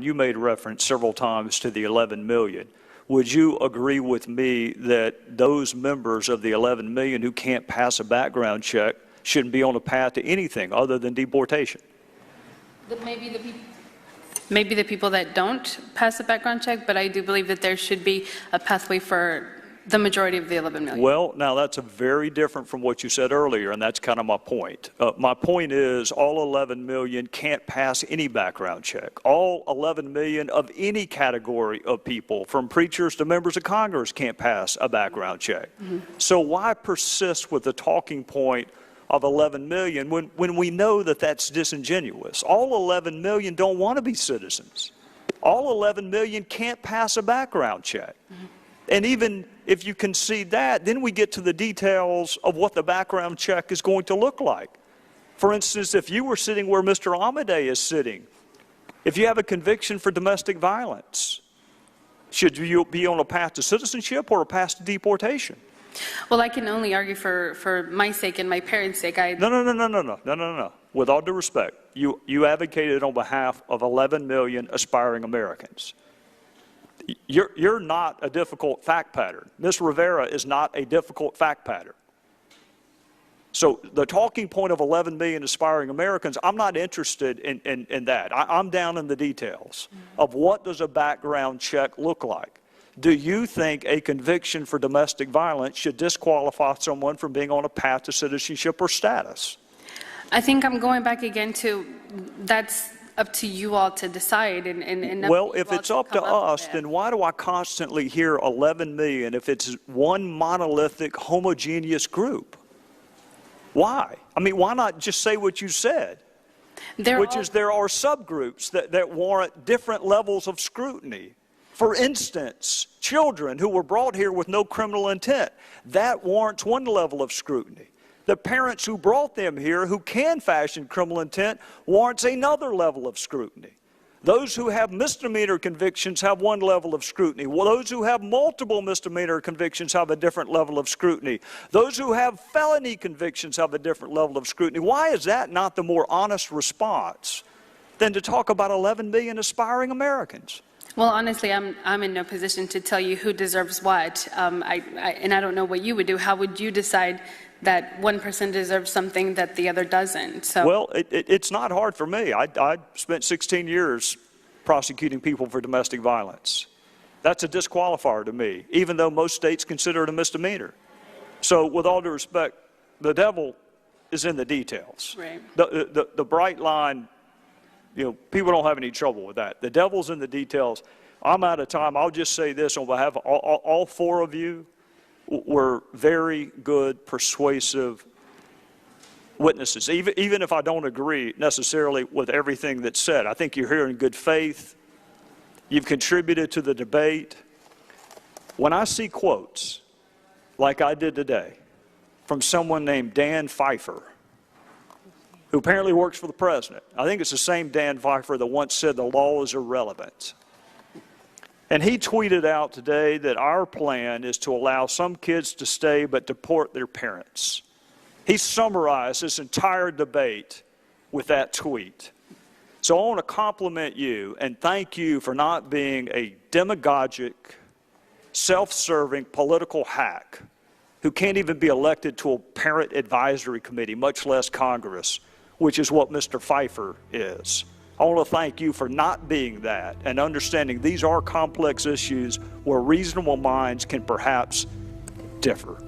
You made reference several times to the 11 million. Would you agree with me that those members of the 11 million who can't pass a background check shouldn't be on a path to anything other than deportation? Maybe the people that don't pass a background check, but I do believe that there should be a pathway for the majority of the 11 million. Well, now that's a very different from what you said earlier, and that's kind of my point. My point is all 11 million can't pass any background check. All 11 million of any category of people, from preachers to members of Congress, can't pass a background check. So why persist with the talking point of 11 million when we know that that's disingenuous? All 11 million don't want to be citizens. All 11 million can't pass a background check. And even if you concede that, then we get to the details of what the background check is going to look like. For instance, if you were sitting where Mr. Amade is sitting, if you have a conviction for domestic violence, should you be on a path to citizenship or a path to deportation? Well, I can only argue for my sake and my parents' sake. No. With all due respect, you advocated on behalf of 11 million aspiring Americans. You're not a difficult fact pattern. Ms. Rivera is not a difficult fact pattern. So the talking point of 11 million aspiring Americans, I'm not interested in that. I'm down in the details of what does a background check look like. Do you think a conviction for domestic violence should disqualify someone from being on a path to citizenship or status? I think I'm going back again to that's up to you all to decide. Well, if it's up to us, then why do I constantly hear 11 million if it's one monolithic, homogeneous group? Why? I mean, why not just say what you said, which is there are subgroups that warrant different levels of scrutiny. For instance, children who were brought here with no criminal intent, that warrants one level of scrutiny. The parents who brought them here who can fashion criminal intent warrants another level of scrutiny. Those who have misdemeanor convictions have one level of scrutiny. Well, those who have multiple misdemeanor convictions have a different level of scrutiny. Those who have felony convictions have a different level of scrutiny. Why is that not the more honest response than to talk about 11 million aspiring Americans? Well, honestly, I'm in no position to tell you who deserves what, and I don't know what you would do. How would you decide that one person deserves something that the other doesn't? So, well, it's not hard for me. I spent 16 years prosecuting people for domestic violence. That's a disqualifier to me, even though most states consider it a misdemeanor. So with all due respect, the devil is in the details. Right. The bright line, you know, people don't have any trouble with that. The devil's in the details. I'm out of time. I'll just say this on behalf of all four of you. Were very good, persuasive witnesses, even if I don't agree necessarily with everything that's said. I think you're here in good faith. You've contributed to the debate. When I see quotes like I did today from someone named Dan Pfeiffer, who apparently works for the president, I think it's the same Dan Pfeiffer that once said the law is irrelevant. And he tweeted out today that our plan is to allow some kids to stay but deport their parents. He summarized this entire debate with that tweet. So I want to compliment you and thank you for not being a demagogic, self-serving political hack who can't even be elected to a parent advisory committee, much less Congress, which is what Mr. Pfeiffer is. I want to thank you for not being that and understanding these are complex issues where reasonable minds can perhaps differ.